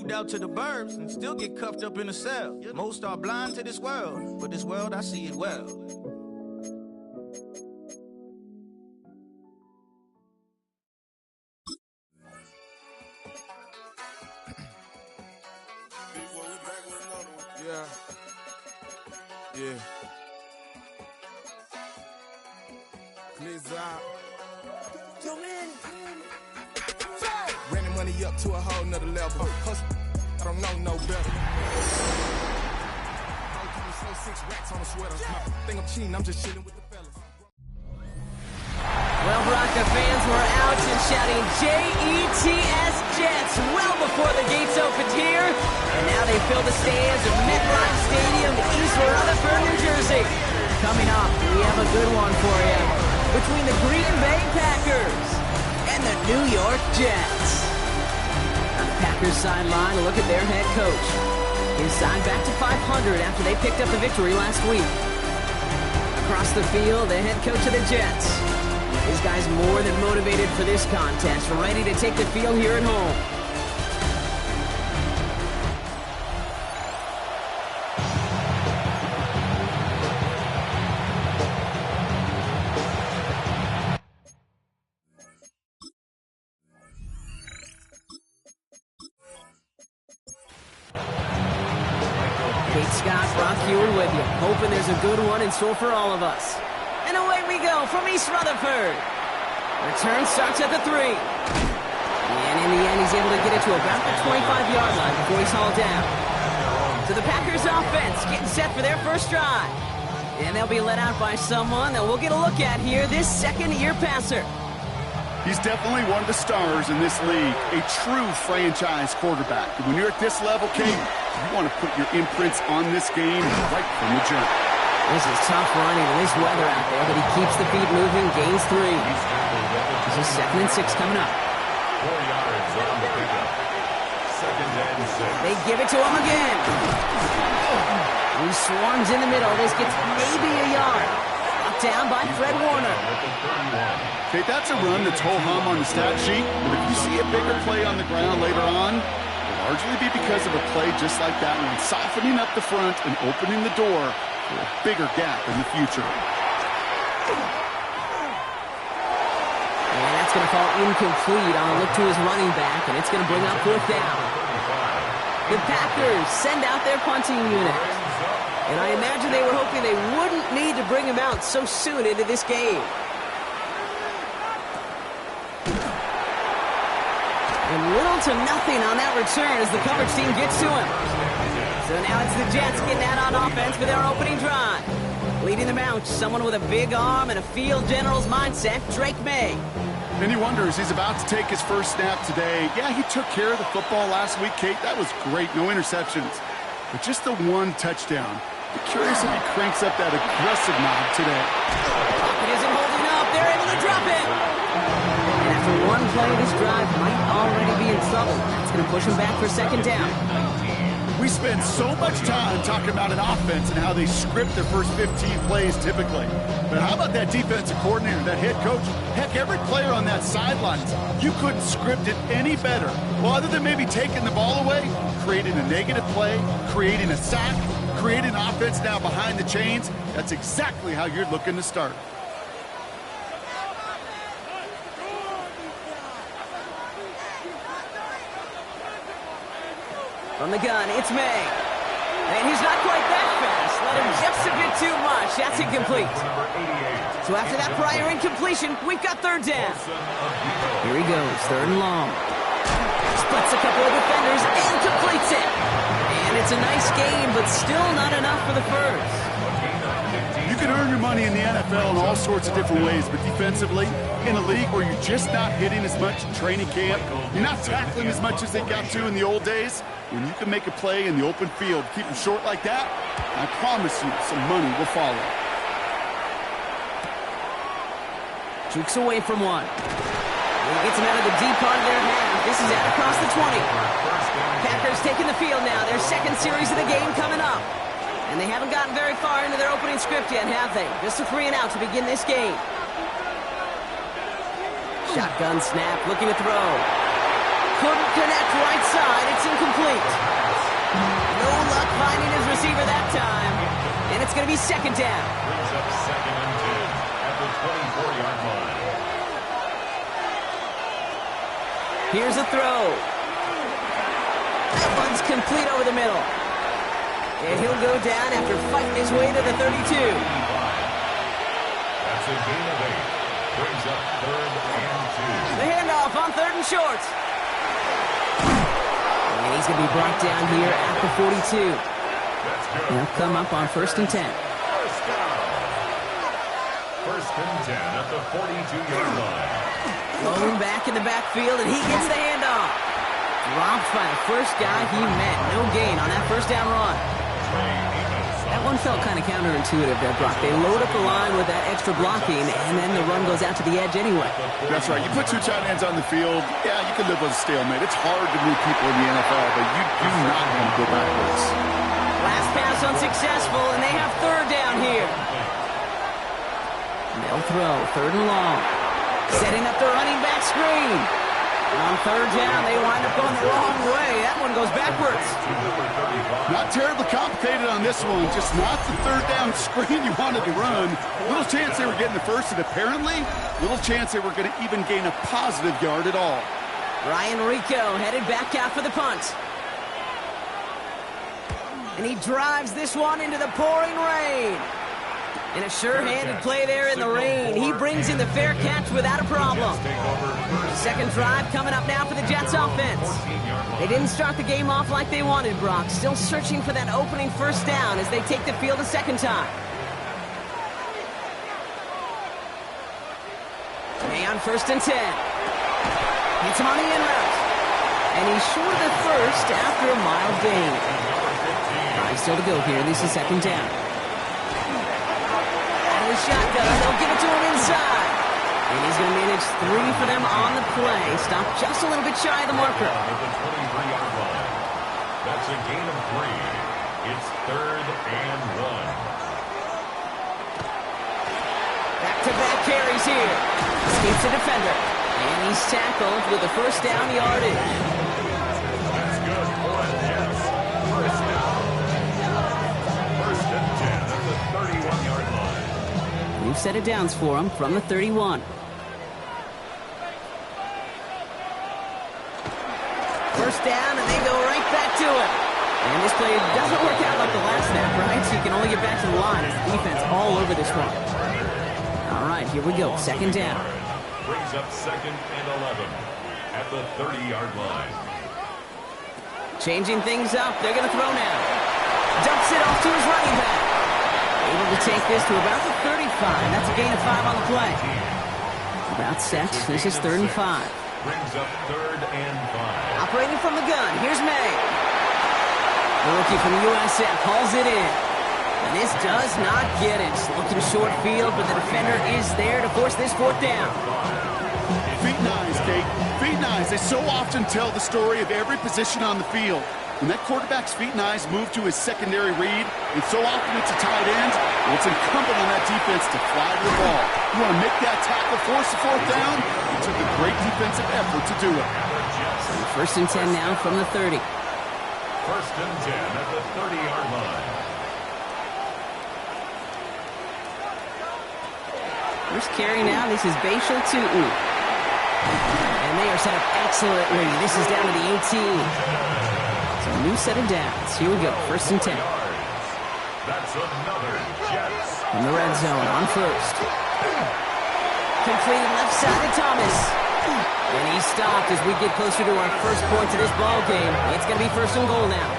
moved out to the burbs and still get cuffed up in a cell. Most are blind to this world, but this world I see it well. Yeah. Clears out. Running money up to a whole nother level. Hustle, I don't know no better. I'll give me slow 6 racks on a sweater. My think I'm cheating, I'm just chilling with the fellas. Well, Bronco fans were out and shouting J-E-T-S Jets well before the gates opened here. And now they fill the stands of MetLife Stadium, East Rutherford, New Jersey. Coming up, we have a good one for you. Between the Green Bay Packers and the New York Jets. On the Packers sideline, a look at their head coach. He's signed back to 500 after they picked up the victory last week. Across the field, the head coach of the Jets. These guys more than motivated for this contest, ready to take the field here at home. Kate Scott, Brock Hewitt with you, hoping there's a good one in store for all of us. And away we go from East Rutherford. Return starts at the 3. And in the end, he's able to get it to about the 25-yard line before he's hauled down. So the Packers offense getting set for their first drive. And they'll be led out by someone that we'll get a look at here, this second-year passer. He's definitely one of the stars in this league, a true franchise quarterback. When you're at this level, Kate, you want to put your imprints on this game right from the jump. This is tough running in this weather out there, but he keeps the feet moving, gains 3. This is 2nd and 6 coming up. 4 yards on the pickup. 2nd and 6. They give it to him again. He swarms in the middle. This gets maybe a yard. Knocked down by Fred Warner. Okay, that's a run that's ho-hum on the stat sheet, but if you see a bigger play on the ground later on, it'll largely be because of a play just like that one, softening up the front and opening the door for a bigger gap in the future. And that's going to fall incomplete on a look to his running back, and it's going to bring up 4th down. The Packers send out their punting unit. And I imagine they were hoping they wouldn't need to bring him out so soon into this game. And little to nothing on that return as the coverage team gets to him. So now it's the Jets getting out on offense for their opening drive. Leading them out, someone with a big arm and a field general's mindset, Drake May. And he wonders, he's about to take his first snap today. Yeah, he took care of the football last week, Kate. That was great, no interceptions. But just the 1 touchdown. I'm curious if he cranks up that aggressive knob today. Pocket isn't holding up. They're able to drop it. And after one play, this drive might already be in trouble. That's going to push him back for 2nd down. We spend so much time talking about an offense and how they script their first 15 plays typically. But how about that defensive coordinator, that head coach? Heck, every player on that sideline, you couldn't script it any better. Well, other than maybe taking the ball away, creating a negative play, creating a sack, creating an offense now behind the chains. That's exactly how you're looking to start. From the gun, it's May. And he's not quite that fast. Let him just a bit too much. That's incomplete. So after that prior incompletion, we've got 3rd down. Here he goes, 3rd and long. Splits a couple of defenders and completes it. And it's a nice game, but still not enough for the first. You can earn your money in the NFL in all sorts of different ways, but defensively, in a league where you're just not hitting as much in training camp, you're not tackling as much as they got to in the old days, when you can make a play in the open field, keep them short like that, I promise you some money will follow. Jukes away from one. He gets him out of the deep part of their half. This is out across the 20. Packers taking the field now. Their 2nd series of the game coming up. And they haven't gotten very far into their opening script yet, have they? Just a 3 and out to begin this game. Shotgun snap, looking to throw. Couldn't connect right side. It's incomplete. is second down. Brings up 2nd and 10 at the 24-yard line. Here's a throw. That one's complete over the middle. And he'll go down after fighting his way to the 32. That's a gain of 8. Brings up 3rd and 2. The handoff on 3rd and short. And he's going to be brought down here at the 42. They'll come up on 1st and 10. First down. 1st and 10 at the 42-yard line. Rolling back in the backfield, and he gets the handoff. Dropped by the first guy he met. No gain on that first down run. That one felt kind of counterintuitive there, Brock. They load up the line with that extra blocking, and then the run goes out to the edge anyway. That's right. You put 2 tight ends on the field, yeah, you can live with a stalemate. It's hard to move people in the NFL, but you do not want to go backwards. Last pass unsuccessful, and they have 3rd down here. They'll throw 3rd and long. Setting up the running back screen. On 3rd down, they wind up going the wrong way. That one goes backwards. Not terribly complicated on this one. Just not the 3rd down screen you wanted to run. Little chance they were getting the first, and apparently, little chance they were going to even gain a positive yard at all. Ryan Rico headed back out for the punt. And he drives this one into the pouring rain. And a sure-handed play there in the rain. He brings in the fair catch without a problem. Second drive coming up now for the Jets offense. They didn't start the game off like they wanted, Brock. Still searching for that opening first down as they take the field a second time. May on 1st and 10. Hits him on the in route. And he's short of the first after a mild gain. 5 still to go here. This is second down. Shotgun, they'll give it to him inside. And he's going to manage 3 for them on the play. Stopped just a little bit shy of the marker. That's a gain of 3. It's 3rd and 1. Back-to-back carries here. Escapes the defender. And he's tackled with the first down yardage. That's good for the Jets. First down. 1st and 10 at the 31-yard line. We've set it downs for him from the 31. First down, and they go right back to it. And this play doesn't work out like the last snap, right? So you can only get back to the line as the defense all over this one. All right, here we go. Second down. Brings up 2nd and 11 at the 30-yard line. Changing things up. They're going to throw now. Dumps it off to his running back. Able to take this to about the 35. That's a gain of 5 on the play. About set. This is 3rd and 5. Brings up 3rd and 5. Operating from the gun. Here's May. The rookie from USF hauls it in. And this does not get it. Looking short field, but the defender is there to force this 4th down. Feet and eyes, Kate. Feet and eyes. They so often tell the story of every position on the field. When that quarterback's feet and eyes move to his secondary read, and so often it's a tight end, it's incumbent on that defense to fly to the ball. You want to make that tackle, force the 4th down? It took a great defensive effort to do it. So 1st and 10 now from the 30. 1st and 10 at the 30-yard line. First carry now. This is Bashal Tootin. And they are set up excellently. This is down to the 18. So a new set of downs. Here we go. 1st and 10. That's another Jets. In the red zone on 1st. Completed left side to Thomas. And he stopped as we get closer to our first points of this ball game. It's going to be 1st and goal now.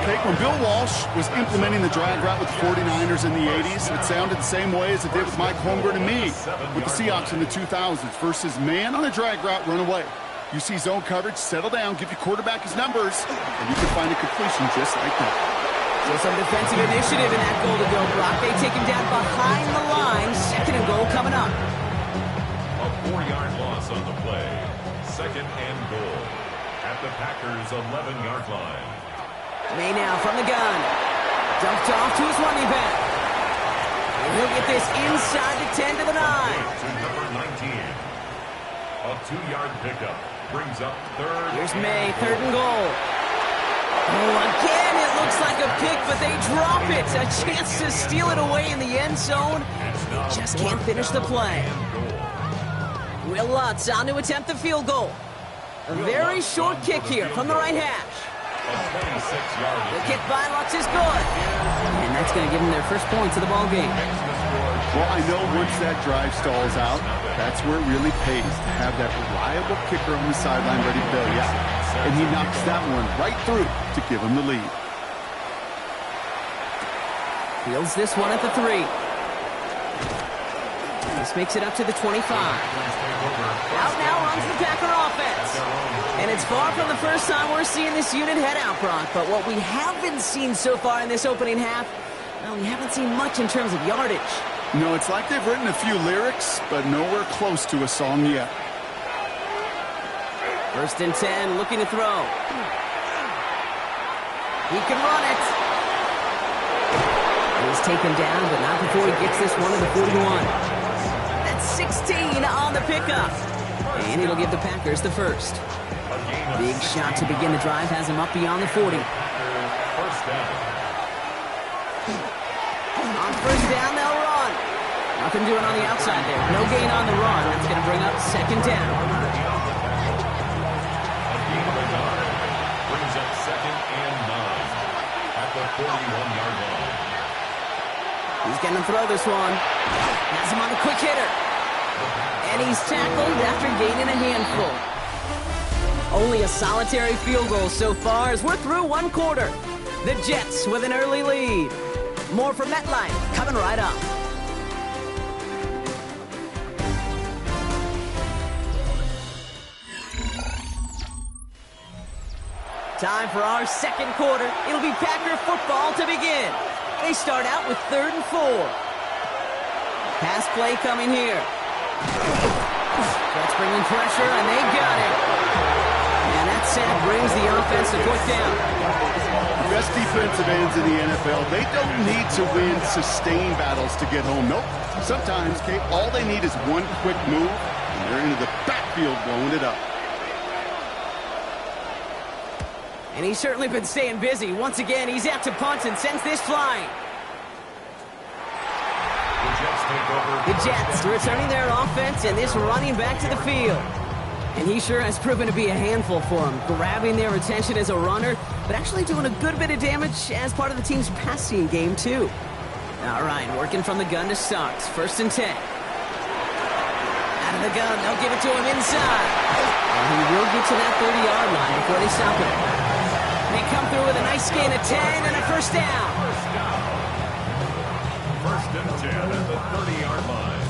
Kate, when Bill Walsh was implementing the drag route with the 49ers in the 80s, it sounded the same way as it did with Mike Holmgren and me with the Seahawks in the 2000s versus man on a drag route, run away. You see zone coverage, settle down, give your quarterback his numbers, and you can find a completion just like that. So some defensive initiative in that goal to go, Brock. They take him down behind the line. 2nd and goal coming up. A 4-yard loss on the play. 2nd and goal at the Packers' 11-yard line. May now from the gun. Dumped off to his running back. And he'll get this inside the 10 to the 9. To number 19. A 2-yard pickup brings up 3rd. Here's May, 3rd and goal. Oh, again, it looks Looks like a pick, but they drop it. A chance to steal it away in the end zone. They just can't finish the play. Will Lutz on to attempt the field goal. A very short kick here from the right hash. The kick by Lutz is good. And that's going to give them their first points of the ball game. Well, I know once that drive stalls out, that's where it really pays to have that reliable kicker on the sideline ready to bail you out. And he knocks that one right through to give him the lead. Fields this one at the 3. This makes it up to the 25. Out now runs the Packer offense. And it's far from the first time we're seeing this unit head out, Brock. But what we haven't seen so far in this opening half, well, we haven't seen much in terms of yardage. No, it's like they've written a few lyrics, but nowhere close to a song yet. First and 10, looking to throw. He can run it. He's taken down, but not before he gets this one to the 41. That's 16 on the pickup. And it'll give the Packers the first. Big shot to begin the drive has him up beyond the 40. On first down, they'll run. Nothing doing on the outside there. No gain on the run. That's going to bring up second down. Brings up 2nd and 9 at the 41-yard line. He's going to throw this one. Has him on the quick hitter. And he's tackled after gaining a handful. Only a solitary field goal so far as we're through one quarter. The Jets with an early lead. More from MetLife coming right up. Time for our second quarter. It'll be Packer football to begin. They start out with 3rd and 4. Pass play coming here. That's bringing pressure, and they got it. And that sack brings the offense to 4th down. Best defensive ends in the NFL, they don't need to win sustained battles to get home. Nope. Sometimes, Kate, all they need is one quick move, and they're into the backfield blowing it up. And he's certainly been staying busy. Once again, he's out to punt and sends this flying. The Jets returning their offense and this running back to the field. And he sure has proven to be a handful for them, grabbing their attention as a runner, but actually doing a good bit of damage as part of the team's passing game, too. All right, working from the gun to start. 1st and 10. Out of the gun, they'll give it to him inside. And he will get to that 30-yard line before they stop him. They come through with a nice gain of 10 and a first down. 1st and 10 at the 30-yard line.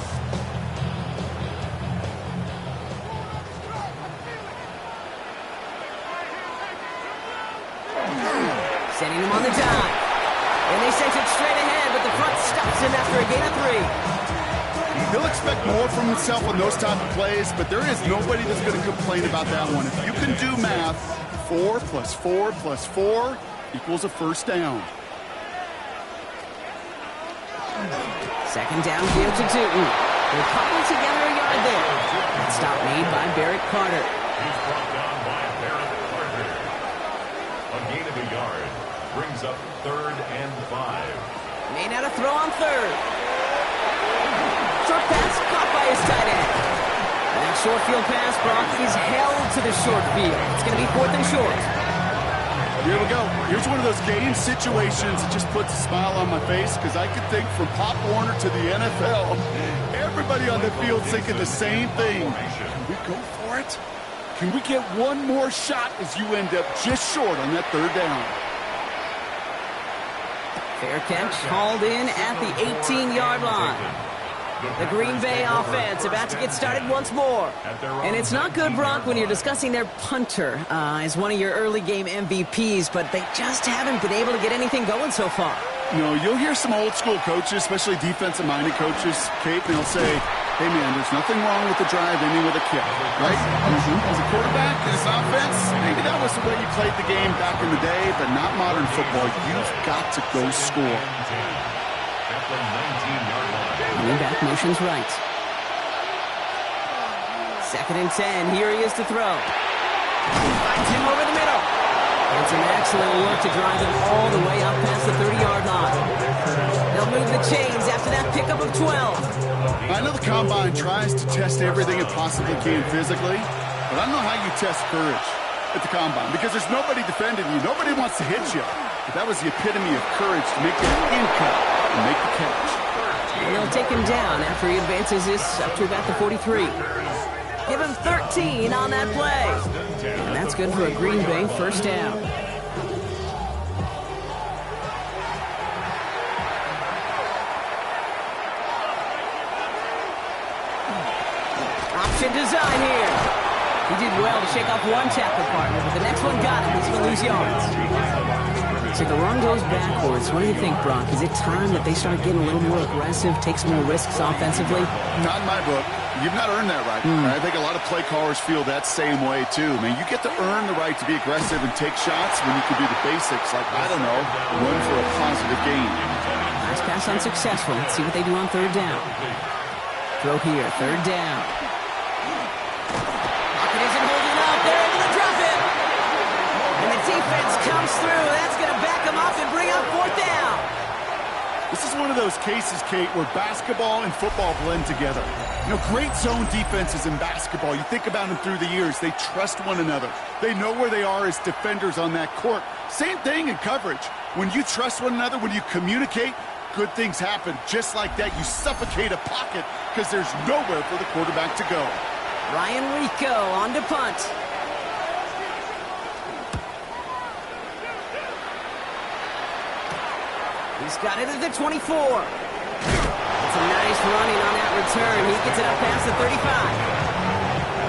Sending him on the dive. And they sent it straight ahead, but the front stops him after a gain of 3. He'll expect more from himself on those type of plays, but there is nobody that's going to complain about that one. If you can do math, 4 plus 4 plus 4 equals a first down. 2nd down here to Tootin. They're cobbled together a yard there. That stop made by Barrett Carter. He's brought down by Barrett Carter. A gain of a yard brings up 3rd and 5. Made out a throw on 3rd. Short pass caught by his tight end. And that short field pass, Brock, is held to the short field. It's going to be 4th and short. Here we go. Here's one of those game situations that just puts a smile on my face because I could think from Pop Warner to the NFL, everybody on the field thinking the same thing. Can we go for it? Can we get one more shot as you end up just short on that 3rd down? Fair catch hauled in at the 18-yard line. The Green Bay offense about to get started once more. And it's not good, Brock, when you're discussing their punter as one of your early game MVPs, but they just haven't been able to get anything going so far. No, you'll hear some old school coaches, especially defensive-minded coaches, Kate, and they'll say, hey, man, there's nothing wrong with the drive ending with a kick, right? As a quarterback in this offense, maybe that was the way you played the game back in the day, but not modern football. You've got to go score. Running back motions right. 2nd and 10. Here he is to throw. He finds him over the middle. And Some excellent work to drive them all the way up past the 30-yard line. They'll move the chains after that pickup of 12. I know the Combine tries to test everything it possibly can physically, but I don't know how you test courage at the Combine because there's nobody defending you. Nobody wants to hit you. But that was the epitome of courage to make that in cut and make the catch. And they'll take him down after he advances this up to about the 43. Give him 13 on that play. And that's good for a Green Bay first down. Option design here. He did well to shake off one tackle partner, but the next one got him. He's going to lose yards. So the run goes backwards. What do you think, Brock? Is it time that they start getting a little more aggressive, take some more risks offensively? Not in my book. You've not earned that right. I think a lot of play callers feel that same way, too. I mean, you get to earn the right to be aggressive and take shots when you can do the basics, like, I don't know, run for a positive gain. Nice pass unsuccessful. Let's see what they do on third down. Throw here, third down. Pocket isn't holding up. They're able to drop it. And the defense comes through. That's going to back them up and bring up fourth down. This is one of those cases, Kate, where basketball and football blend together. You know, great zone defenses in basketball. You think about them through the years. They trust one another. They know where they are as defenders on that court. Same thing in coverage. When you trust one another, when you communicate, good things happen. Just like that, you suffocate a pocket because there's nowhere for the quarterback to go. Ryan Rico on to punt. He's got it at the 24. It's a nice running on that return. He gets it up past the 35.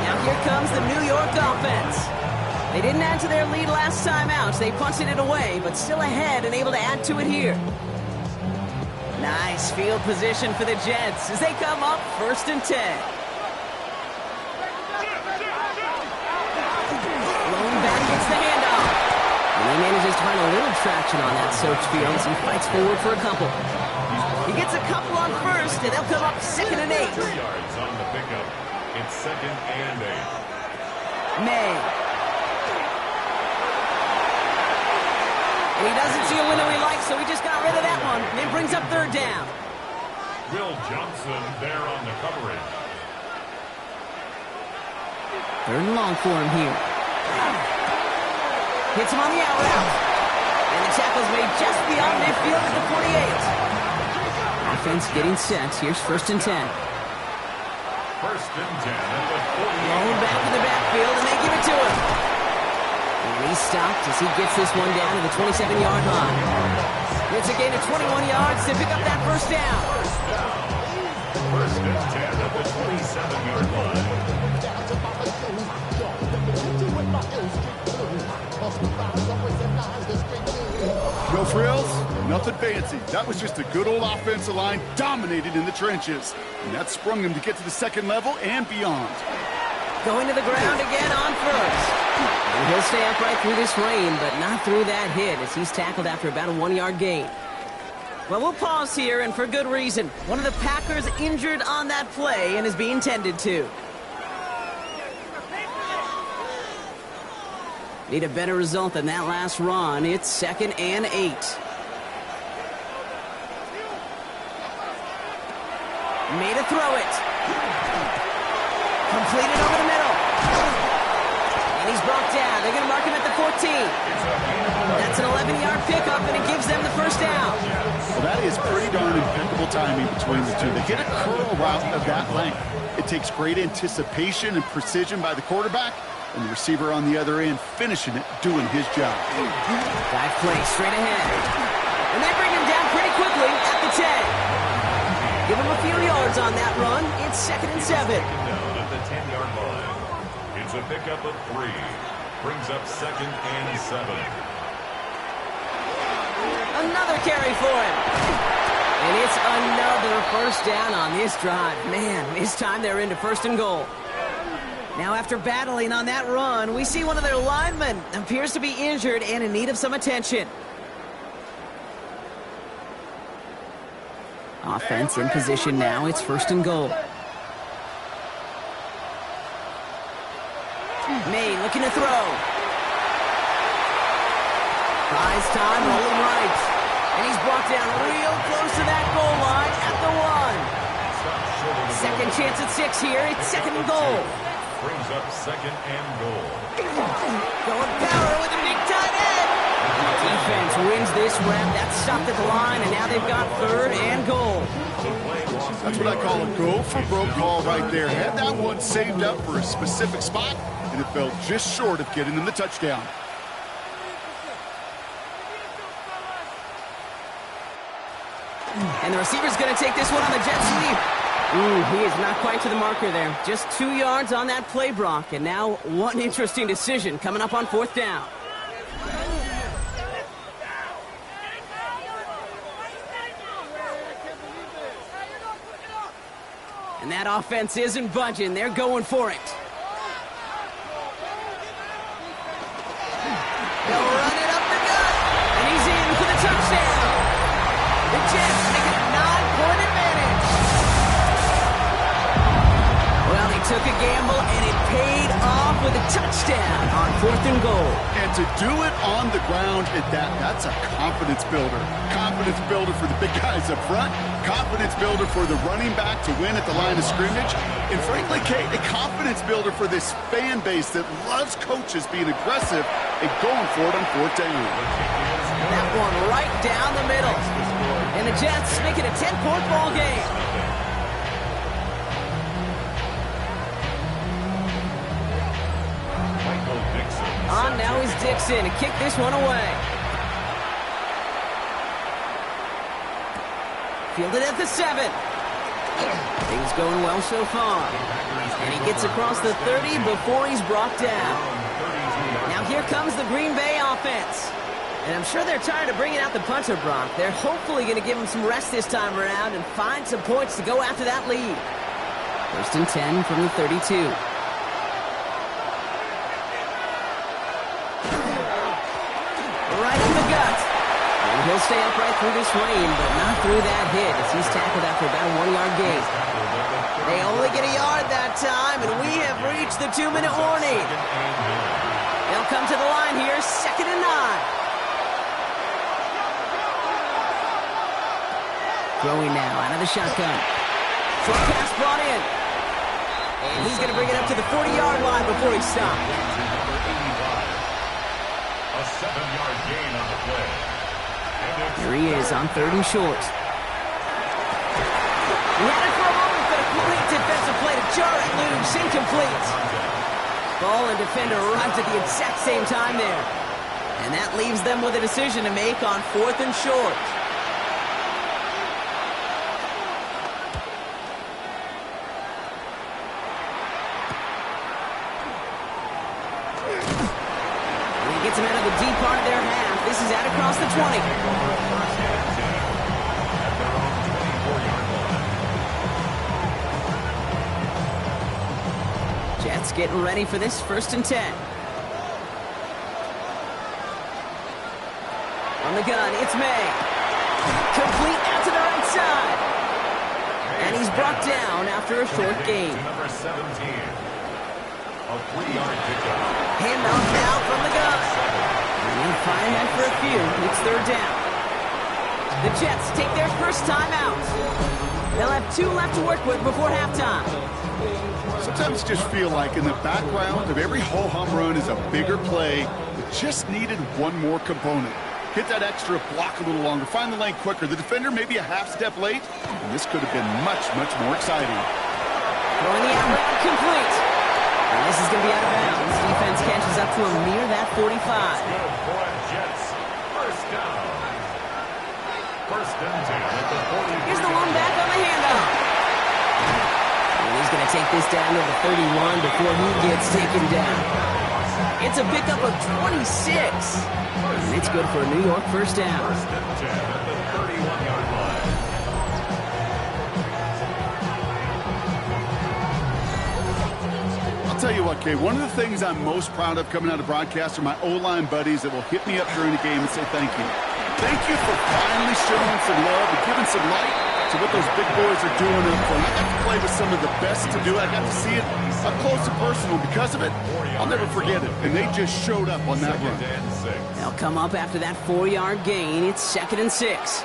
Now here comes the New York offense. They didn't add to their lead last time out. They punted it away, but still ahead and able to add to it here. Nice field position for the Jets as they come up 1st and 10. Lone back gets the handoff. And he manages to find a little traction on that soaked field as he fights forward for a couple. He gets a couple on first, and they'll come up 2nd and 8. 3 yards on the pickup. It's 2nd and 8. May. And he doesn't see a window he likes, so he just got rid of that one. And it brings up 3rd down. Will Johnson there on the coverage. 3rd and long for him here. Hits him on the out route. And the tackle's made just beyond midfield at the 48. Offense getting set. Here's 1st and 10. 1st and 10 at the 48. Lone back in the backfield, and they give it to him. And he's stopped as he gets this one down to the 27-yard line. It's a gain of 21 yards to pick up that 1st down. 1st and 10 at the 27-yard line. No frills, nothing fancy. That was just a good old offensive line dominated in the trenches. And that sprung him to get to the 2nd level and beyond. Going to the ground again on first. And he'll stay upright through this rain, but not through that hit as he's tackled after about a 1-yard gain. Well, we'll pause here, and for good reason. One of the Packers injured on that play and is being tended to. Need a better result than that last run. It's 2nd and 8. Made a throw it. Completed over the middle. And he's brought down. They're going to mark him at the 14. That's an 11-yard pickup, and it gives them the 1st down. Well, that is pretty darn impeccable timing between the two. They hit a curl route of that length. It takes great anticipation and precision by the quarterback, and the receiver on the other end finishing it, doing his job. Dive play straight ahead. And they bring him down pretty quickly at the 10. Give him a few yards on that run. It's 2nd and 7. Down at the 10-yard line. It's a pickup of 3. Brings up 2nd and 7. Another carry for him. And it's another 1st down on this drive. Man, this time they're into 1st and goal. Now, after battling on that run, we see one of their linemen appears to be injured and in need of some attention. Offense in position now. It's 1st and goal. May looking to throw. Buys time, rolling right. And he's brought down real close to that goal line at the 1. Second chance at 6 here. It's second and goal. Brings up second and goal. Going power with a big tight end. Defense wins this rep. That's stopped at the line, and now they've got third and goal. That's what I call a go-for-broke call right there. Had that one saved up for a specific spot, and it fell just short of getting them the touchdown. And the receiver's going to take this one on the jet sweep. Ooh, he is not quite to the marker there. Just 2 yards on that play, Brock. And now one interesting decision coming up on fourth down. And that offense isn't budging. They're going for it. They'll run it up the gut. And he's in for the touchdown. The Jets make it a 9-point advantage. Well, they took a gamble, and it paid off with a touchdown on fourth and goal. And to do it on the ground at that's a confidence builder. Confidence builder for the big guys up front. Confidence builder for the running back to win at the line of scrimmage. And frankly, Kate, a confidence builder for this fan base that loves coaches being aggressive and going for it on fourth down. That one right down the middle. And the Jets make it a 10-point ball game. On now is Dixon to kick this one away. Fielded at the 7. Things going well so far. And he gets across the 30 before he's brought down. Now here comes the Green Bay offense. And I'm sure they're tired of bringing out the punter, Brock. They're hopefully going to give him some rest this time around and find some points to go after that lead. First and 10 from the 32. Right in the gut. And he'll stay upright through this rain, but not through that hit as he's tackled after about a 1-yard gain. They only get a yard that time, and we have reached the 2-minute warning. They'll come to the line here, second and 9. Throwing now out of the shotgun. Short pass brought in. And he's going to bring it up to the 40-yard line before he stopped. A 7-yard gain on the play. Here he is on third and short. He had it for a moment, but a complete defensive play to jar it loose, incomplete. Ball and defender arrived at the exact same time there. And that leaves them with a decision to make on fourth and short. Gets him out of the deep part of their half. This is out across the 20. Jets getting ready for this first and 10. On the gun, it's May. Complete out to the right side. And he's brought down after a short gain. Number 17. A 3-yard pickup. Handoff now from the gun. And fire ahead for a few. It's third down. The Jets take their first time out. They'll have 2 left to work with before halftime. Sometimes you just feel like in the background of every ho-hum run is a bigger play that just needed one more component. Hit that extra block a little longer. Find the lane quicker. The defender maybe a half step late. And this could have been much, much more exciting. Throwing the out route complete. And this is going to be out of bounds. Defense catches up to him near that 45. Good for Jets. First down. First and 10 at the 40. Here's the one back on the handoff. And he's going to take this down to the 31 before he gets taken down. It's a pickup of 26. And it's good for a New York first down. First and 10 at the 31-yard line. I'll tell you what, Kay, one of the things I'm most proud of coming out of broadcast are my O-line buddies that will hit me up during the game and say thank you. Thank you for finally showing some love and giving some light to what those big boys are doing up front. I got to play with some of the best to do it. I got to see it up close and personal. Because of it, I'll never forget it. And they just showed up on that run. They'll come up after that 4-yard gain. It's 2nd and 6.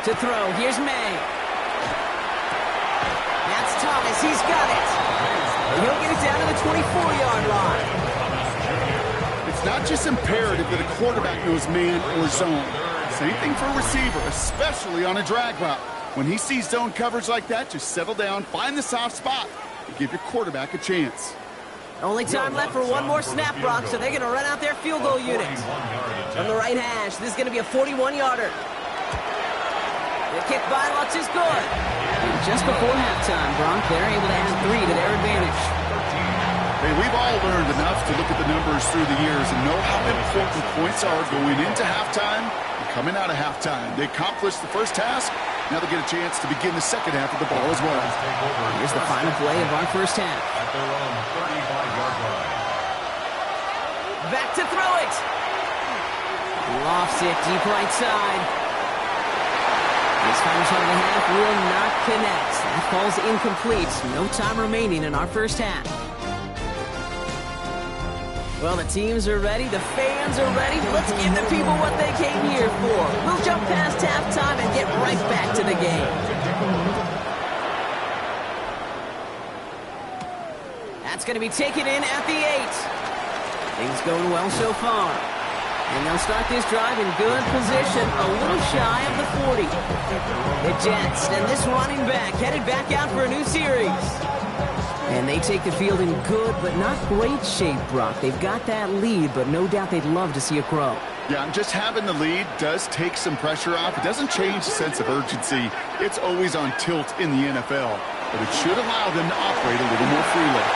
To throw, here's May. That's Thomas, he's got it. He'll get it down to the 24-yard line. It's not just imperative that a quarterback knows man or zone. Same thing for a receiver, especially on a drag route. When he sees zone coverage like that, just settle down, find the soft spot, and give your quarterback a chance. Only time left for one more snap, Brock, so they're going to run out their field goal unit. From the right hash, this is going to be a 41-yarder. The kick by Lutz is good. And just before halftime, Brock, they're able to add 3 to their advantage. Hey, we've all learned enough to look at the numbers through the years and know how important points are going into halftime and coming out of halftime. They accomplished the first task. Now they get a chance to begin the second half of the ball as well. Here's the final play of our first half. At their own 35-yard line. Back to throw it. Lofts it deep right side. This final shot of the half will not connect. That ball's incomplete. No time remaining in our first half. Well, the teams are ready. The fans are ready. Let's give the people what they came here for. We'll jump past halftime and get right back to the game. That's going to be taken in at the 8. Things going well so far. And they'll start this drive in good position, a little shy of the 40. The Jets and this running back headed back out for a new series. And they take the field in good but not great shape, Brock. They've got that lead, but no doubt they'd love to see it grow. Yeah, and just having the lead does take some pressure off. It doesn't change the sense of urgency. It's always on tilt in the NFL, but it should allow them to operate a little more freely.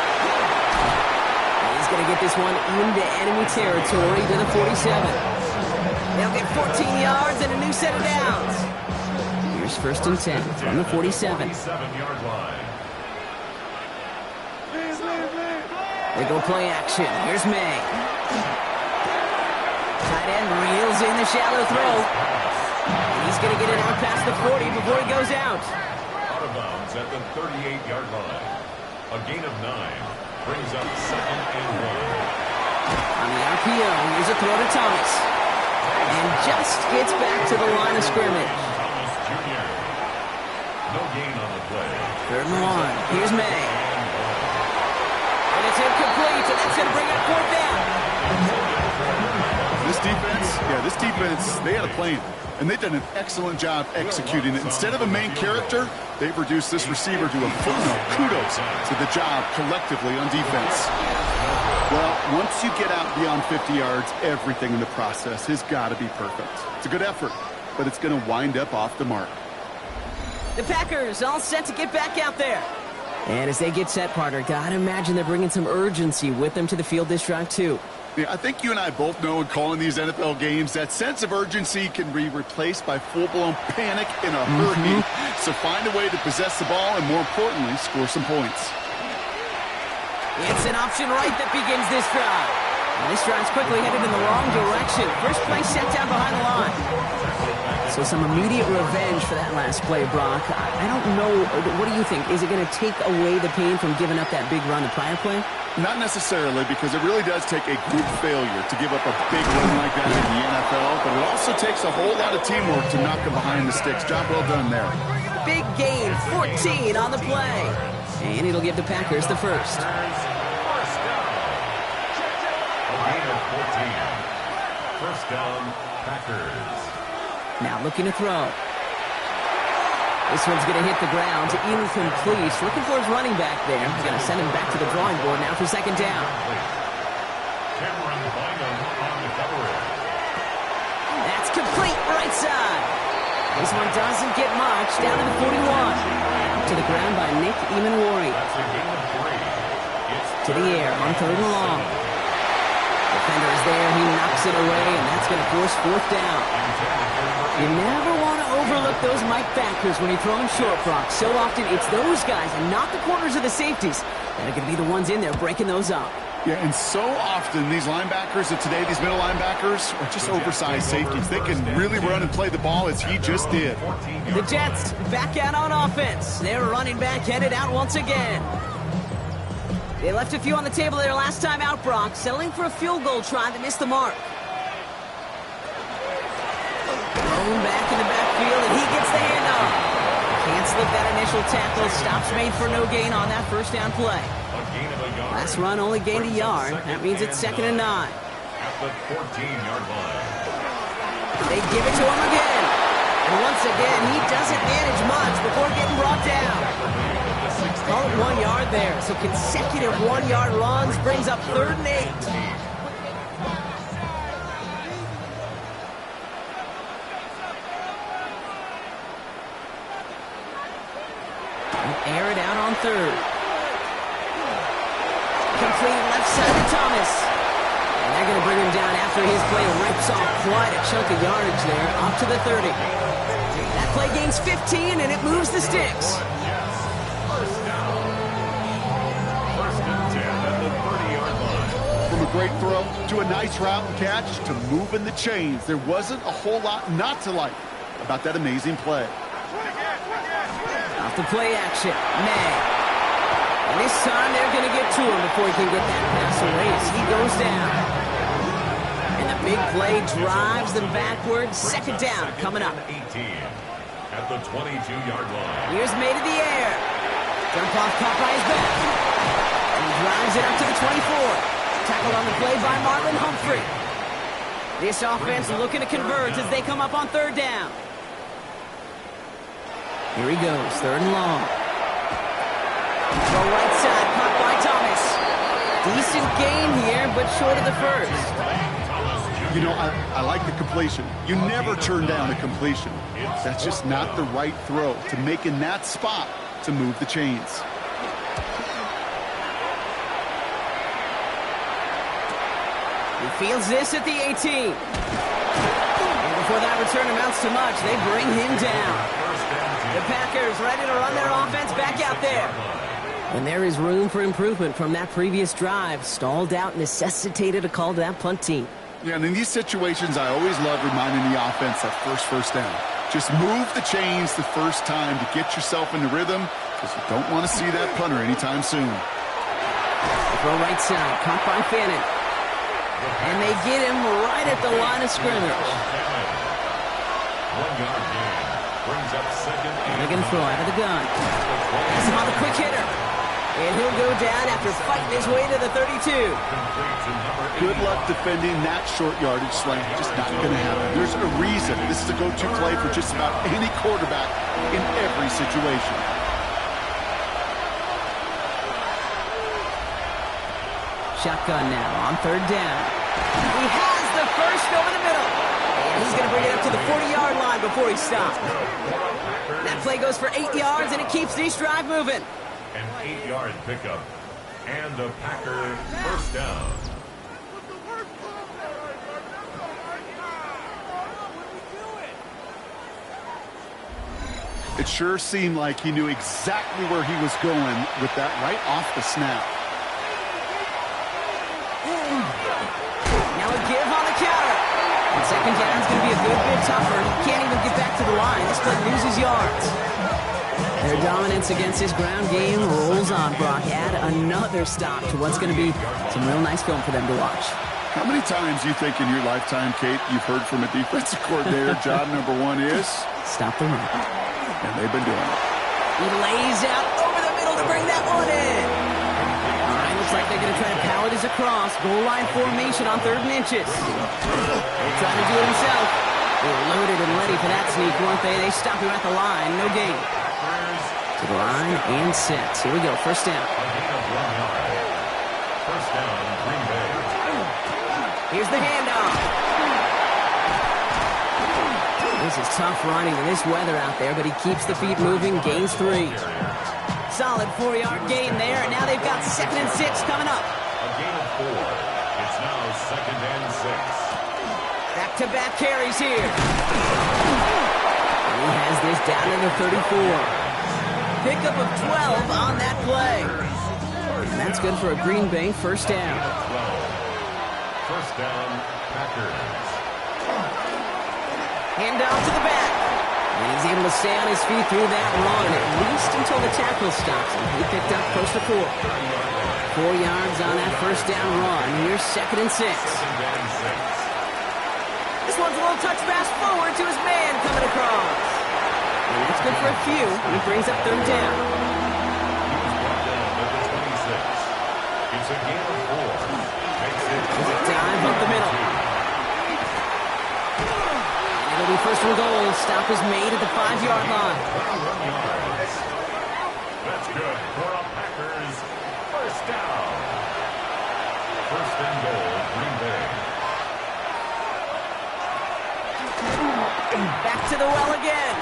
He's going to get this one into enemy territory to the 47. They'll get 14 yards and a new set of downs. Here's 1st and 10 from the 47. 47-yard line. They go play action. Here's May. Tight end reels in the shallow throw. And he's going to get it out past the 40 before he goes out. Out of bounds at the 38-yard line. A gain of 9 brings up 2nd and 1. On the RPO, here's a throw to Thomas. And just gets back to the line of scrimmage. Thomas Jr. No gain on the play. 3rd and 1. Here's May. And it's incomplete, and that's going to bring up 4th down. This defense, they had a plan, and they've done an excellent job executing it. Instead of a main character, they've reduced this receiver to a footnote. Kudos to the job collectively on defense. Well, once you get out beyond 50 yards, everything in the process has got to be perfect. It's a good effort, but it's going to wind up off the mark. The Packers all set to get back out there. And as they get set, partner, gotta imagine they're bringing some urgency with them to the field this drive, too. Yeah, I think you and I both know in calling these NFL games that sense of urgency can be replaced by full-blown panic in a hurry. So find a way to possess the ball and, more importantly, score some points. It's an option right that begins this drive. And this drive's quickly headed in the wrong direction. First play set down behind the line. So some immediate revenge for that last play, Brock. I don't know. What do you think? Is it going to take away the pain from giving up that big run the prior play? Not necessarily, because it really does take a group failure to give up a big run like that in the NFL, but it also takes a whole lot of teamwork to knock them behind the sticks. Job well done there. Big gain, 14 on the play. And it'll give the Packers the first. A gain of 14. First down, Packers. Now looking to throw. This one's going to hit the ground. Incomplete. Looking for his running back there. He's going to send him back to the drawing board now for 2nd down. Cameron Bynum on the coverage. That's complete right side. This one doesn't get much. Down to the 41. To the ground by Nick Emanwari. That's a gain of 3. It's To the air on 3rd and long. Defender is there. He knocks it away, and that's going to force 4th down. You never want to overlook those Mike backers when you're throwing short, Brock. So often it's those guys and not the corners or the safeties that are going to be the ones in there breaking those up. Yeah, and so often these linebackers of today, these middle linebackers, are just oversized safeties. They can really run and play the ball as he just did. The Jets back out on offense. Their running back headed out once again. They left a few on the table their last time out, Brock, settling for a field goal try that missed the mark. Thrown back in the backfield, and he gets the handoff. Can't slip that initial tackle. Stops made for no gain on that first down play. Last run only gained a yard. That means it's 2nd and 9. At the 14-yard line. They give it to him again. And once again, he doesn't manage much before getting brought down. Call it 1 yard there. So consecutive 1-yard runs brings up 3rd and 8. Air it out on 3rd. Complete left side to Thomas. And they're going to bring him down after his play rips off quite a chunk of yardage there, up to the 30. That play gains 15, and it moves the sticks. First and 10 at the 30-yard line. From a great throw to a nice route and catch to moving the chains. There wasn't a whole lot not to like about that amazing play. Off the play action, May. And this time they're going to get to him before he can get that pass away as he goes down. And the big play drives them backwards. 2nd down coming up. 18 at the 22-yard line. Here's May to the air. Jump off caught by his back. And he drives it up to the 24. Tackled on the play by Marlon Humphrey. This offense looking to convert as they come up on 3rd down. Here he goes, 3rd and long. Go right side, caught by Thomas. Decent gain here, but short of the first. You know, I like the completion. You never turn down a completion. That's just not the right throw to make in that spot to move the chains. He fields this at the 18. And before that return amounts to much, they bring him down. The Packers ready to run their offense back out there. And there is room for improvement from that previous drive. Stalled out, necessitated a call to that punt team. Yeah, and in these situations, I always love reminding the offense that first down. Just move the chains the first time to get yourself in the rhythm, because you don't want to see that punter anytime soon. Throw right side, caught by Fannin. And they get him right at the line of scrimmage. 1-yard gain brings up 2nd and They're going to throw out of the gun. Pass him on the quick hitter. And he'll go down after fighting his way to the 32. Good luck defending that short yardage slant. Just not going to happen. There's a reason this is a go-to play for just about any quarterback in every situation. Shotgun now on 3rd down. He has the first over the middle. And he's going to bring it up to the 40-yard line before he stops. That play goes for 8 yards, and it keeps this drive moving. An 8-yard pickup. And a Packer first down. It sure seemed like he knew exactly where he was going with that right off the snap. Now a give on the counter. And 2nd down is going to be a good bit tougher. He can't even get back to the line. This play loses yards. Their dominance against this ground game rolls on, Brock. Add another stop to what's going to be some real nice film for them to watch. How many times do you think in your lifetime, Kate, you've heard from a defensive coordinator, job number 1 is? Stop the run. And they've been doing it. He lays out over the middle to bring that one in. All right, looks like they're going to try to power this across. Goal line formation on 3rd and inches. They're trying to do it himself. They were loaded and ready for that sneak, weren't they? They stop him at the line. No gain. To the line and set. Here we go. First down. First down, Green Bay. Here's the handoff. This is tough running in this weather out there, but he keeps the feet moving, gains 3. Solid 4-yard gain there, and now they've got 2nd and 6 coming up. A gain of 4. It's now 2nd and 6. Back-to-back carries here. And he has this down to the 34. Pickup of 12 on that play. And that's good for a Green Bay first down. 12. First down, Packers. Hand off to the back. And he's able to stay on his feet through that run, at least until the tackle stops him. He picked up close to 4. 4 yards on that first down run. Here's 2nd and 6. This one's a little touch pass forward to his man coming across. And that's good for a few. And it brings up 3rd down. It's a gain of 4. Makes it Dive up the middle. It'll be 1st and goal. Stop is made at the 5-yard line. 21 yards. That's good for a Packers first down. 1st and goal, Green Bay. Back to the well again.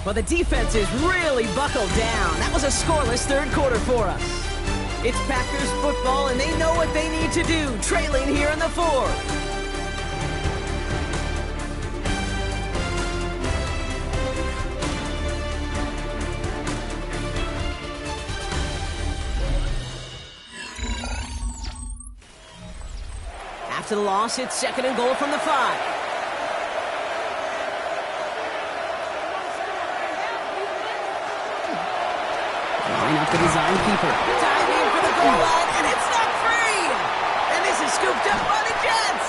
Well, the defense is really buckled down. That was a scoreless 3rd quarter for us. It's Packers football, and they know what they need to do, trailing here in the 4th. After the loss, it's 2nd and goal from the 5. Line up the design keeper. Diving for the goal line, and it's not free! And this is scooped up by the Jets!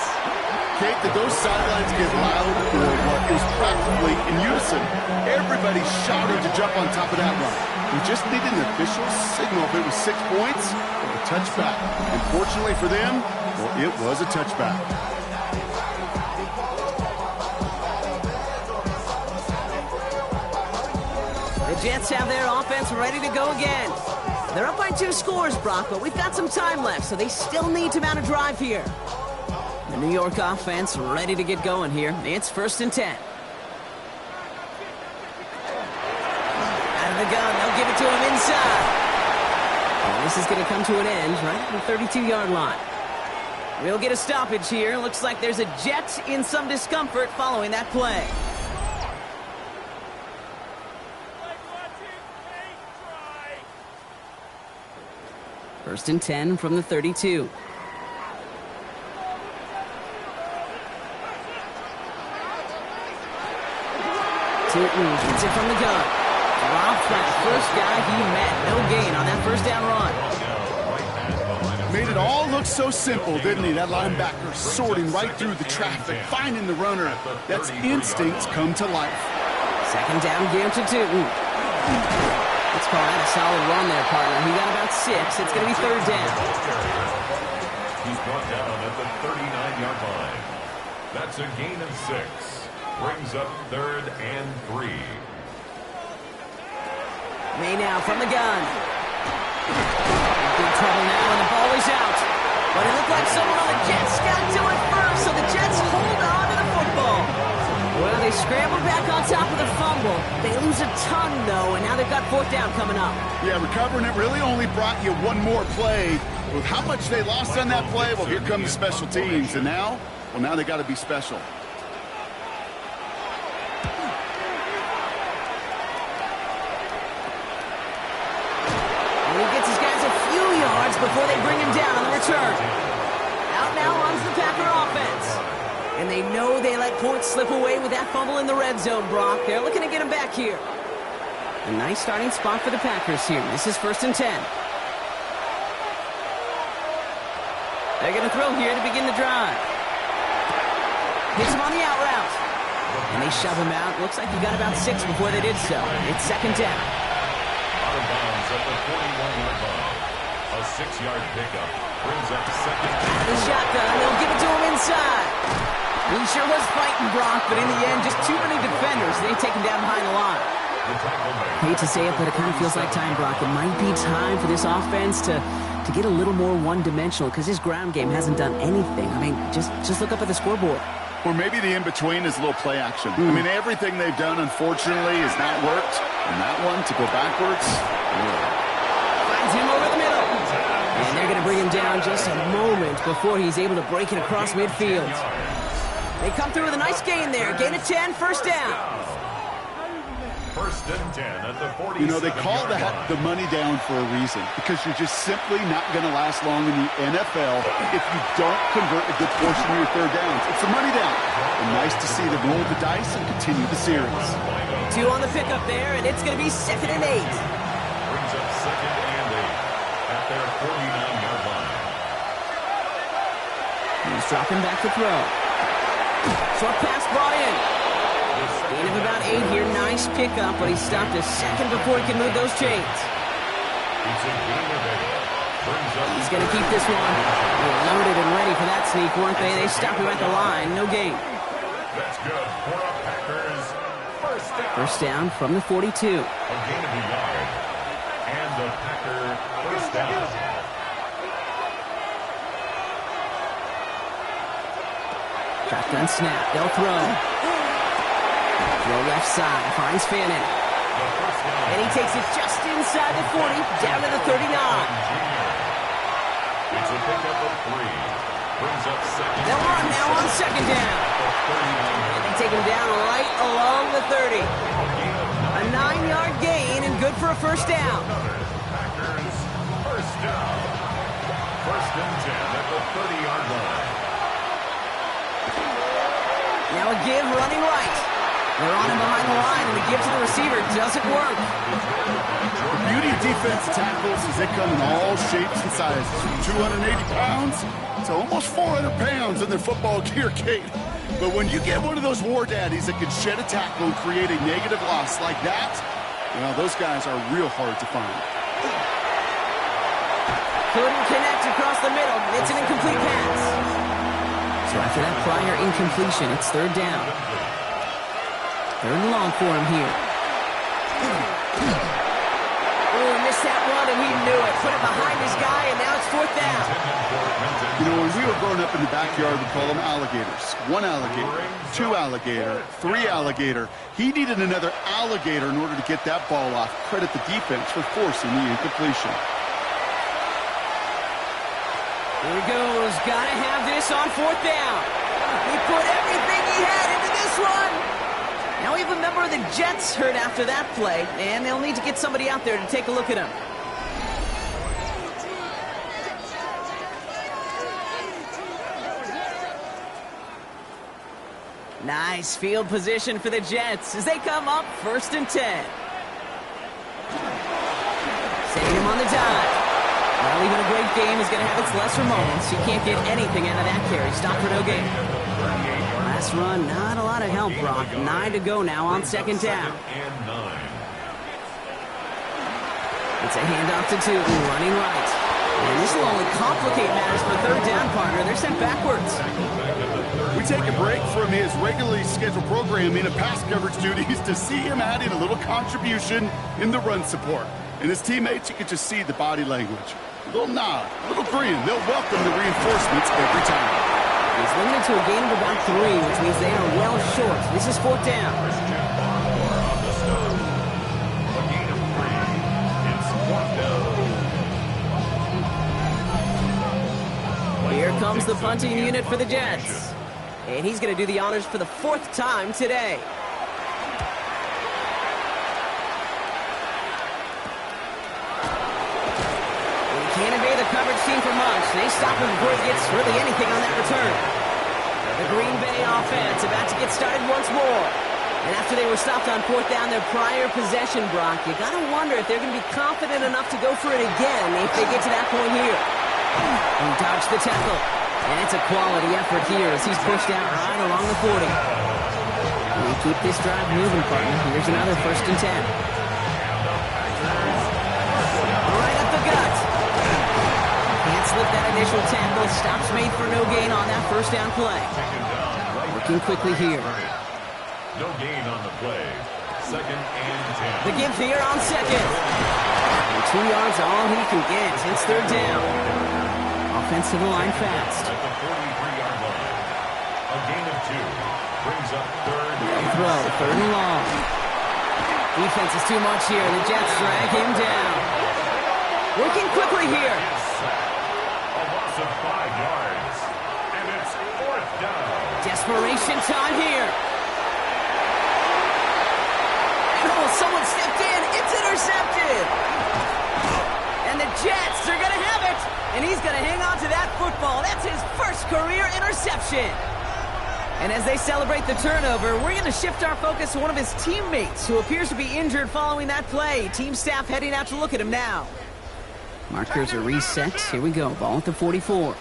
Kate, did those sidelines get loud or what? It was practically in unison. Everybody shouted to jump on top of that run. We just needed an official signal if it was 6 points or a touchback. Unfortunately for them, well, it was a touchback. The Jets have their offense ready to go again. They're up by 2 scores, Brock, but we've got some time left, so they still need to mount a drive here. The New York offense ready to get going here. It's 1st and 10. Out of the gun, they'll give it to him inside. And this is going to come to an end right at the 32-yard line. We'll get a stoppage here. Looks like there's a Jet in some discomfort following that play. First and 10 from the 32. Tootin gets it from the gun. Drops that first guy he met. No gain on that first down run. Made it all look so simple, didn't he? That linebacker sorting right through the traffic, finding the runner. That's instincts come to life. 2nd down gear to Tootin. Let's call that a solid run there, partner. He got about 6. It's going to be 3rd down. He's brought down at the 39-yard line. That's a gain of 6. Brings up 3rd and 3. May now from the gun. Big trouble now, and the ball is out. But it looked like someone on the Jets got to it first, so the Jets hold on to the football. Well, they scrambled back on top of the fumble. They lose a ton, though, and now they've got 4th down coming up. Yeah, recovering it really only brought you one more play. With how much they lost on that play, well, here comes the special teams. And now, well, now they got to be special. And he gets his guys a few yards before they bring him down on the return. Out now runs the Packer offense. And they know they let points slip away with that fumble in the red zone, Brock. They're looking to get him back here. A nice starting spot for the Packers here. This is 1st and 10. They're going to throw here to begin the drive. Hits him on the out route. And they shove him out. Looks like he got about 6 before they did so. It's 2nd down. Out of bounds at the 41-yard line. A 6-yard pickup brings up 2nd down. The shotgun, they'll give it to him inside. He sure was fighting, Brock, but in the end, just too many defenders. They take him down behind the line. Hate to say it, but it kind of feels like time, Brock. It might be time for this offense to get a little more one-dimensional because his ground game hasn't done anything. I mean, just look up at the scoreboard. Or maybe the in-between is a little play action. I mean, everything they've done, unfortunately, has not worked. And that one, to go backwards, Finds him over the middle. And they're going to bring him down just a moment before he's able to break it across midfield. They come through with a nice gain there. Gain of 10, 1st down. First and 10 at the 47-yard line. You know, they call that the money down for a reason, because you're just simply not going to last long in the NFL if you don't convert a good portion of your third downs. It's the money down. And nice to see them roll the dice and continue the series. 2 on the pickup there, and it's going to be 2nd and 8. Brings up 2nd and 8 at their 49-yard line. He's dropping back to throw. Short pass brought in. Gain of about 8 here. Nice pickup, but he stopped a second before he can move those chains. It's a gain of 8. He's going to keep this one. They were loaded and ready for that sneak, weren't they? They stopped him at the line. No gain. That's good for a Packers first down. First down from the 42. A gain of a yard. And the Packer first down. Shotgun snap. They'll throw. Throw left side. Finds Fannin. And he takes it just inside the 40, down to the 39. It's a pickup of 3. Brings up 2nd. They'll run now on 2nd down. And they take him down right along the 30. A 9-yard gain and good for a first down. Packers first down. First and 10 at the 30-yard line. Now a give running right. They're on him behind the line, and the give to the receiver doesn't work. The beauty of defense tackles is they come in all shapes and sizes. From 280 pounds to almost 400 pounds in their football gear, Kate. But when you get one of those war daddies that can shed a tackle and create a negative loss like that, well, those guys are real hard to find. Couldn't connect across the middle. It's an incomplete pass. So after that prior incompletion, it's 3rd down. 3rd and long for him here. Oh, missed that one, and he knew it. Put it behind his guy, and now it's 4th down. You know, when we were growing up in the backyard, we call them alligators. 1 alligator, 2 alligator, 3 alligator. He needed another alligator in order to get that ball off. Credit the defense for forcing the incompletion. Here he goes. Gotta have this on 4th down. He put everything he had into this one. Now we have a member of the Jets hurt after that play, and they'll need to get somebody out there to take a look at him. Nice field position for the Jets as they come up 1st and 10. Saving him on the dive. Well, even a great game is going to have its lesser moments. You can't get anything out of that carry. Stop for no gain. Last run, not a lot of help, Brock. 9 to go now on 2nd down. It's a handoff to Tootin, running right. And this will only complicate matters for 3rd down, partner. They're sent backwards. We take a break from his regularly scheduled programming of pass coverage duties to see him adding a little contribution in the run support. And his teammates, you can just see the body language. A little nod, a little grin. They'll welcome the reinforcements every time. He's limited to a gain of about 3, which means they are well short. This is 4th down. Here comes the punting unit for the Jets. And he's going to do the honors for the 4th time today. Can't evade the coverage team for much. They stop him before he gets really anything on that return. The Green Bay offense about to get started once more. And after they were stopped on 4th down their prior possession, Brock, you got to wonder if they're going to be confident enough to go for it again if they get to that point here. He dodged the tackle. And it's a quality effort here as he's pushed out right along the 40. And we keep this drive moving, partner. Here's another 1st and 10. Right up the gut. Can't slip that initial tackle. Stops made for no gain on that 1st down play. Working quickly here. No gain on the play. 2nd and 10. The give here on 2nd. And 2 yards all he can get. It's 3rd down. Offense to the line fast. At the 43-yard line. A gain of 2. Brings up 3rd. Throw, 3rd and long. Defense is too much here. The Jets drag him down. Working quickly here. A loss of 5 yards. And it's 4th down. Desperation time here. Oh, someone going to hang on to that football. That's his first career interception. And as they celebrate the turnover, we're going to shift our focus to one of his teammates who appears to be injured following that play. Team staff heading out to look at him now. Markers are reset. Here we go. Ball at the 44.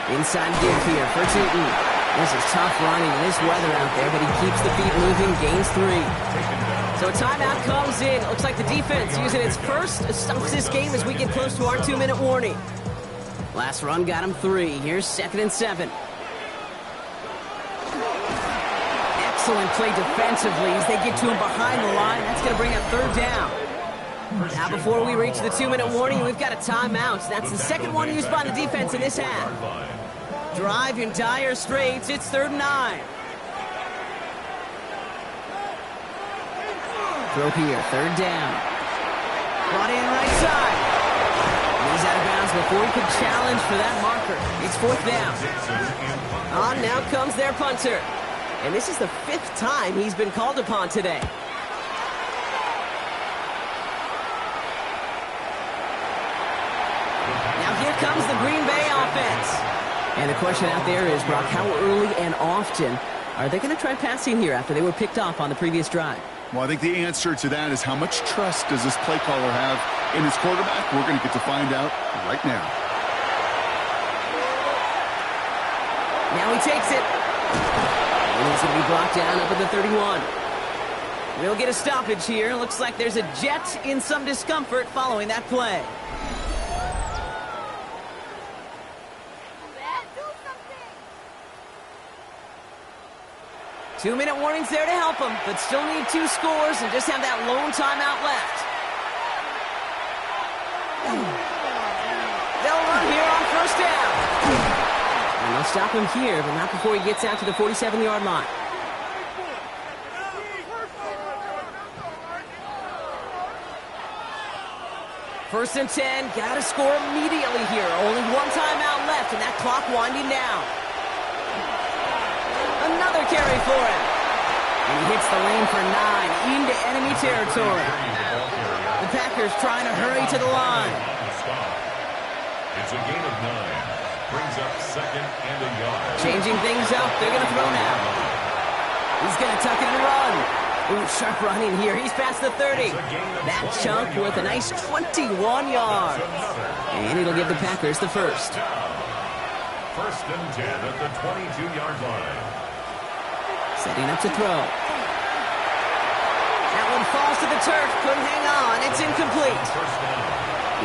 Inside give here for Tootin. This is tough running in this weather out there, but he keeps the feet moving, gains 3. So a timeout comes in. Looks like the defense using its first stops this game as we get close to our 2-minute warning. Last run got him 3. Here's 2nd and 7. Excellent play defensively as they get to him behind the line. That's going to bring up 3rd down. Now before we reach the 2-minute warning, we've got a timeout. That's the second one used by the defense in this half. Drive in dire straits. It's 3rd and 9. Throw here, 3rd down. Brought in right side. He's out of bounds before he could challenge for that marker. It's 4th down. On now comes their punter. And this is the 5th time he's been called upon today. Now here comes the Green Bay offense. And the question out there is, Brock, how early and often are they going to try passing here after they were picked off on the previous drive? Well, I think the answer to that is how much trust does this play caller have in his quarterback? We're going to get to find out right now. Now he takes it. And he's going to be brought down up at the 31. We'll get a stoppage here. Looks like there's a Jet in some discomfort following that play. Two-minute warnings there to help them, but still need 2 scores and just have that lone timeout left. They'll run here on 1st down. And they'll stop him here, but not before he gets out to the 47-yard line. First and 10, gotta score immediately here. Only 1 timeout left, and that clock winding down. Another carry for him. And he hits the lane for 9 into enemy territory. The Packers trying to hurry to the line. It's a gain of 9. Brings up 2nd and a yard. Changing things up. They're going to throw now. He's going to tuck it and run. Ooh, sharp running here. He's past the 30. That chunk with a nice 21 yards. And it'll give the Packers the first. 1st and 10 at the 22-yard line. Setting up to throw. That one falls to the turf. Couldn't hang on. It's incomplete.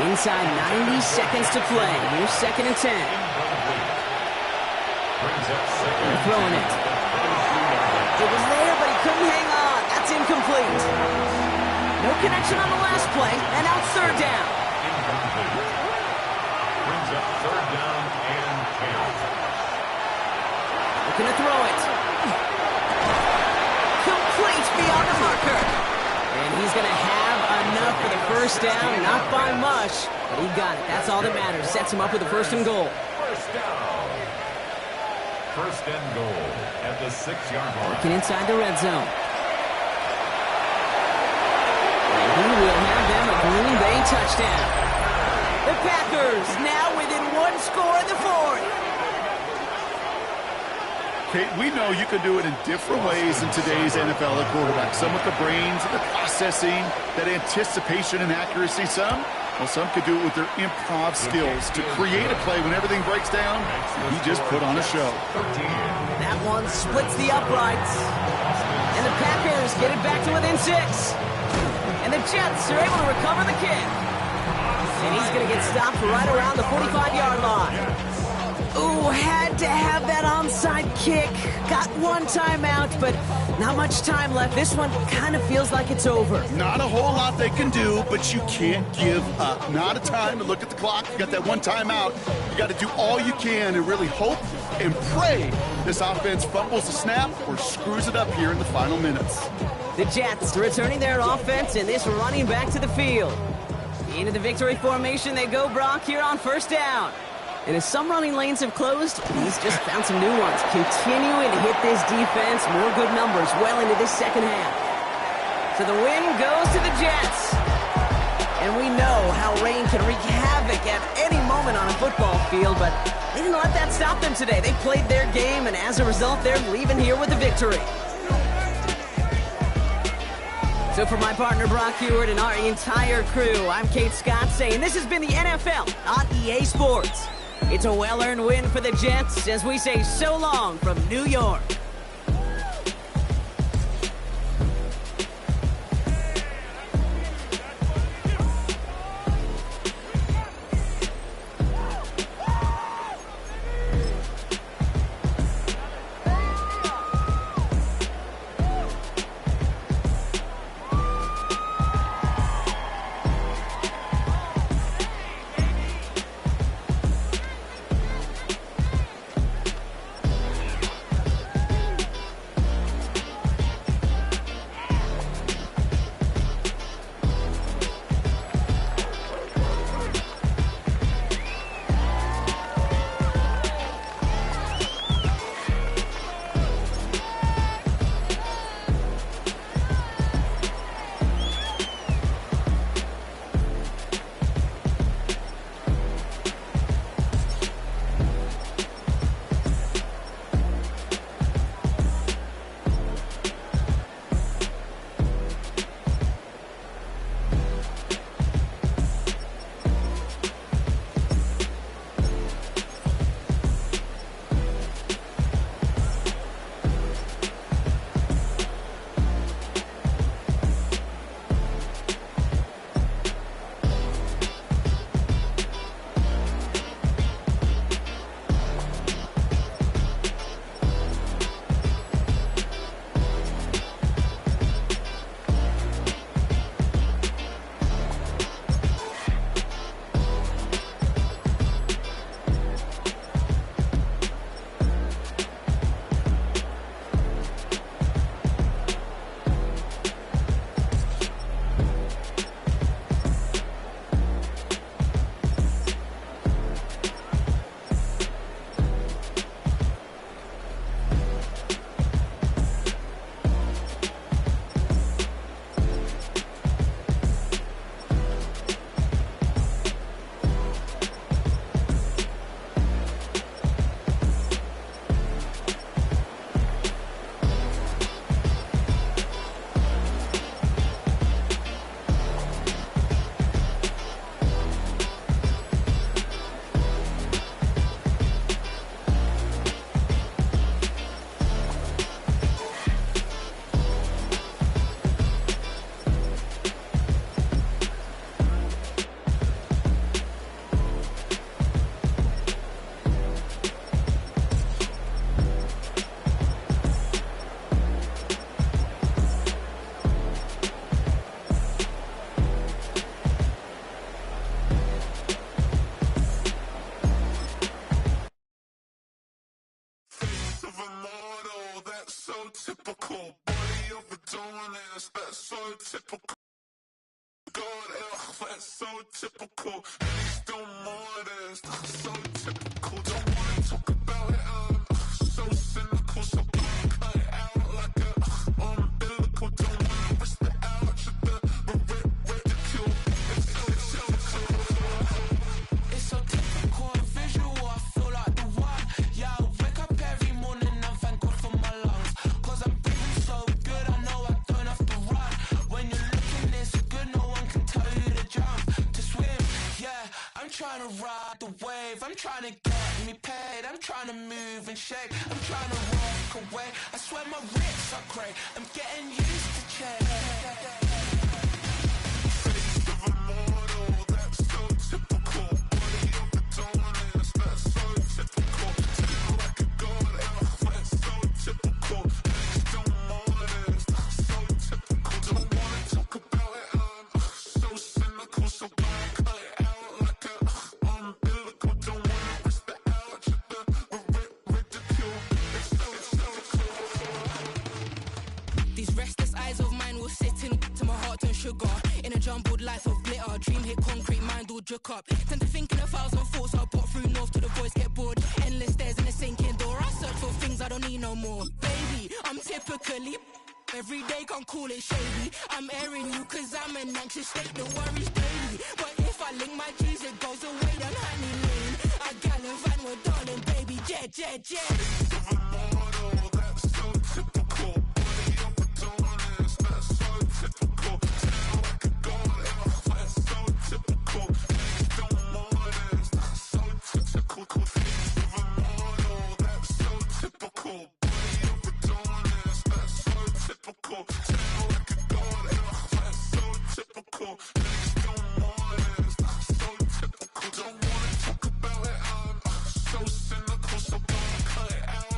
Inside 90 seconds to play. Here's 2nd and 10. They're throwing it. It was there, but he couldn't hang on. That's incomplete. No connection on the last play, and now it's 3rd down. Brings up 3rd down and 10. Looking to throw it. Complete beyond the marker. And he's going to have enough for the 1st down. Not by much, but he got it. That's all that matters. Sets him up with a 1st and goal. 1st down. 1st and goal at the 6-yard line. Looking inside the red zone. And he will have them a Green Bay touchdown. The Packers now within 1 score in the 4th. Kate, we know you can do it in different ways in today's NFL at quarterback. Some with the brains, the processing, that anticipation and accuracy. Some could do it with their improv skills to create a play when everything breaks down. He just put on a show. That one splits the uprights. And the Packers get it back to within 6. And the Jets are able to recover the kick. And he's going to get stopped right around the 45-yard line. Ooh, had to have that onside kick. Got 1 timeout, but not much time left. This one kind of feels like it's over. Not a whole lot they can do, but you can't give up. Not a time to look at the clock. You got that 1 timeout. You got to do all you can and really hope and pray this offense fumbles the snap or screws it up here in the final minutes. The Jets returning their offense and this running back to the field. Into the victory formation they go, Brock, here on 1st down. And as some running lanes have closed, he's just found some new ones. Continuing to hit this defense, more good numbers well into this 2nd half. So the win goes to the Jets. rain can wreak havoc at any moment on a football field, but they didn't let that stop them today. They played their game, and as a result, they're leaving here with a victory. So for my partner Brock Heward and our entire crew, I'm Kate Scott saying this has been the NFL on EA Sports. It's a well-earned win for the Jets as we say so long from New York. Typical body of Adonis, that's so typical. God, that's so typical. He's still modest, so typical. Don't wanna talk about it, so cynical. So cut it out like a umbilical. Don't wanna risk the ouch of the ridicule. It's so typical. It's so typical, visual. I feel like the one. Yeah, I wake up every morning and thank God for my lungs. Cause I'm breathing so good, I know I don't have to run. When you're looking this good, no one can tell you to jump, to swim. Yeah, I'm trying to ride the wave. I'm trying to get me paid. I'm trying to move and shake. I'm trying to walk away. I swear my wrists are great. I'm getting used to change. Face of a mortal, that's so typical. Body of Adonis, that's so typical. Feel like a god, that's so typical. Still modest, so typical. Don't wanna talk about it, so cynical. So cut it out like a umbilical. Don't wanna risk the ouch of the ridicule. It's so typical. These restless eyes of mine will sit in to my heart and sugar. In a jumbled life of glitter, dream hit concrete, mind all jerk up. Tend to think in 1,000 thoughts, I'll put through north to the voice, get bored. Endless stairs in a sinking door, I search for things I don't need no more. Baby, I'm typically every day, can't call it shady. I'm airing you cause I'm an anxious state, the worries daily. But if I link my Don't wanna talk about it, I'm so cynical, so gonna cut it out.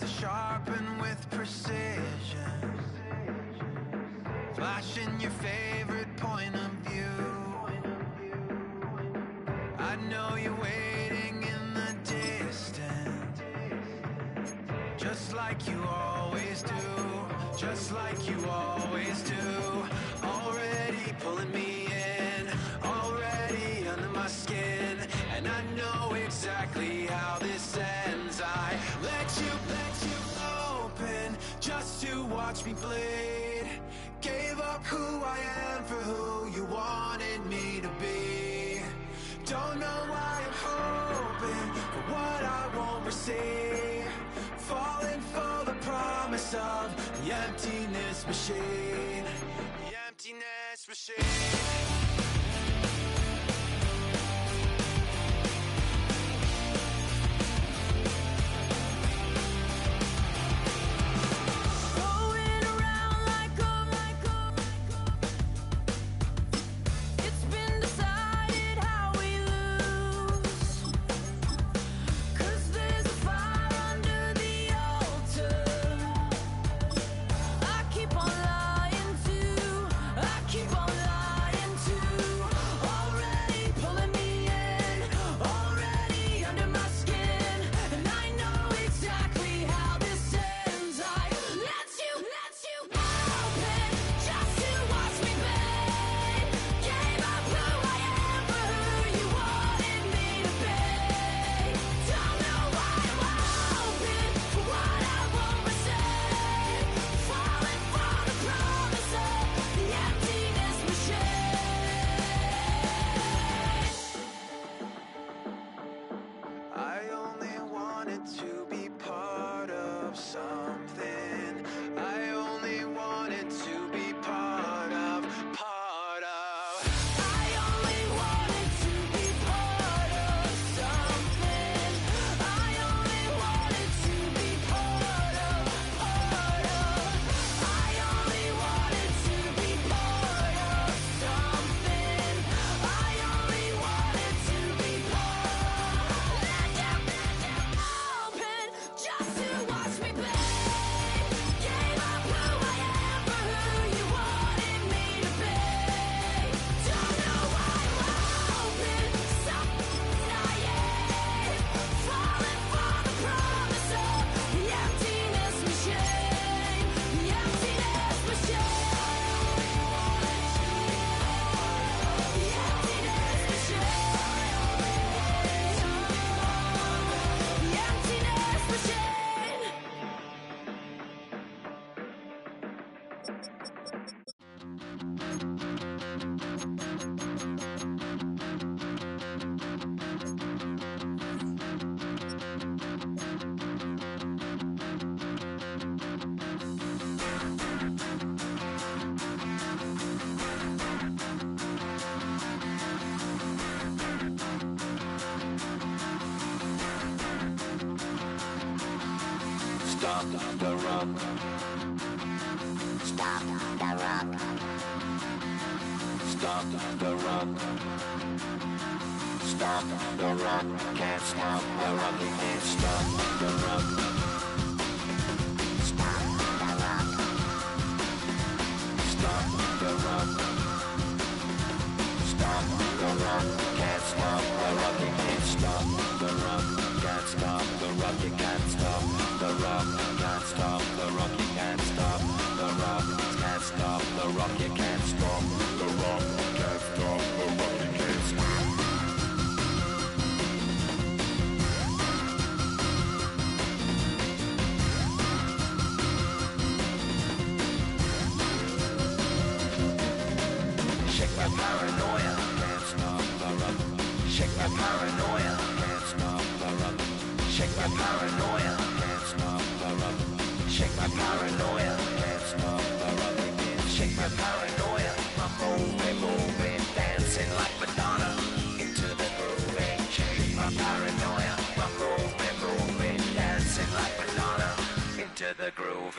to sharpen with precision, flashing your favorite point of view. I know you're waiting in the distance, just like you always do, just like you always do. Already pulling me in, already under my skin, and I know exactly how this ends. I let you open just to watch me bleed. Gave up who I am for who you wanted me to be. Don't know why I'm hoping for what I won't receive. Falling for the promise of the emptiness machine. The emptiness machine. Stop the rock. Stop the rock. Stop the rock. Stop the rock. Can't stop the rock. You can't stop the rock. Stop the rock. Stop the rock. Stop the rock. Can't stop the rock. You can't stop the rock. Can't stop the rock. You can't stop the rock. Can't stop the rock. You can't stop the rock. Can't stop the rock. You can't stop the rock. Can't stop the rock. You can't stop. Shake my paranoia. Can't stop the rock. Shake my paranoia. Can't stop the rock. Shake my paranoia. Can't stop the rock. Shake my paranoia. Can't stop the rock. Shake my paranoia. I'm moving, dancing like Madonna into the groove. Shake my paranoia. I'm moving, dancing like Madonna into the groove.